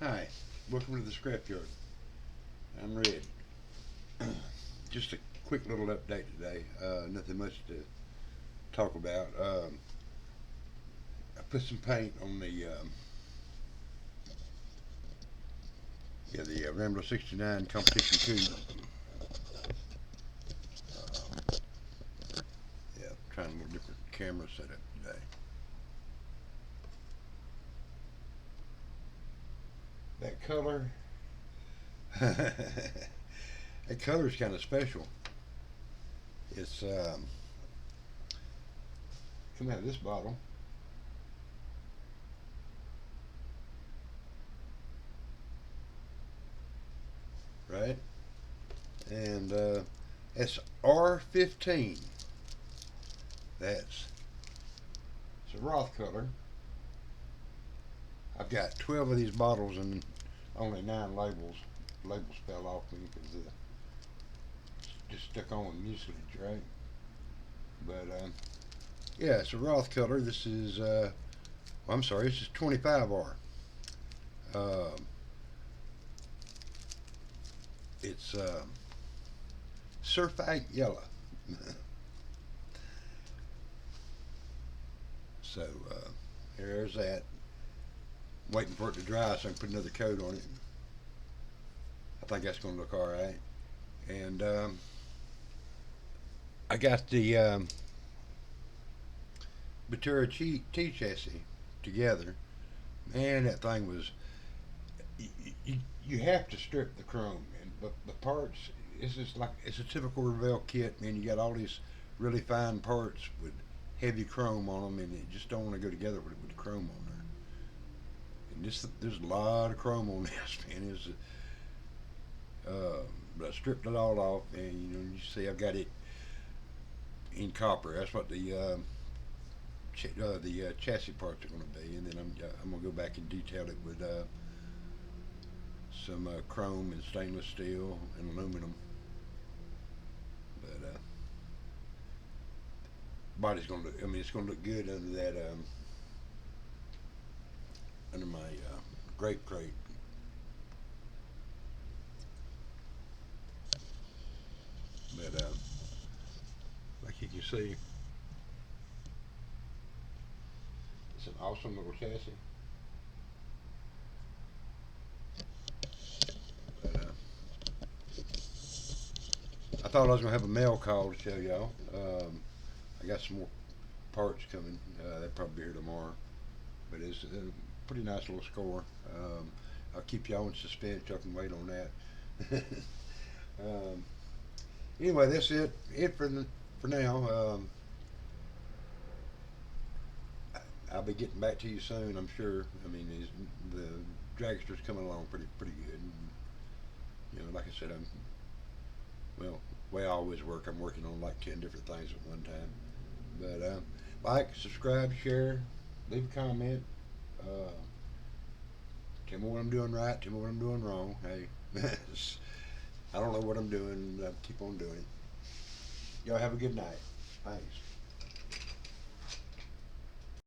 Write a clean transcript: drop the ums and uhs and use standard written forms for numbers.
Hi, welcome to the scrapyard. I'm Red. Just a quick little update today. Nothing much to talk about. I put some paint on the Rambler '69 competition 2. Yeah, trying a little different camera setup today. That color, that color is kind of special. It's come out of this bottle, right? And it's R15. That's it's a Roth color. I've got 12 of these bottles and only 9 labels. Labels fell off me because just stuck on mucilage, right? But yeah, it's a Roth color. This is well, I'm sorry, this is 25R. Um, it's Surfite Yellow. So there's that. Waiting for it to dry so I can put another coat on it. I think that's going to look all right. And I got the Batura T chassis together. Man, that thing was. You have to strip the chrome, but the parts. It's just like it's a typical Revell kit, man. You got all these really fine parts with heavy chrome on them, and it just don't want to go together with the chrome on there. And this, there's a lot of chrome on this, man. But I stripped it all off, and you see, I've got it in copper. That's what the chassis parts are going to be, and then I'm going to go back and detail it with some chrome and stainless steel and aluminum. But body's going to look. I mean, it's going to look good under that under my grape crate. But like you can see, it's an awesome little chassis. But I thought I was going to have a mail call to show y'all. I got some more parts coming. They'll probably be here tomorrow. But it's a pretty nice little score. I'll keep y'all in suspense. Y'all can wait on that. um, anyway, that's it for now. I'll be getting back to you soon. I'm sure. I mean, the dragster's coming along pretty good. And, like I said, I'm well. Way I always work. I'm working on like 10 different things at one time. But like, subscribe, share, leave a comment. Uh, Tell me what I'm doing right. Tell me what I'm doing wrong. Hey, I don't know what I'm doing. I keep on doing it. Y'all have a good night. Thanks.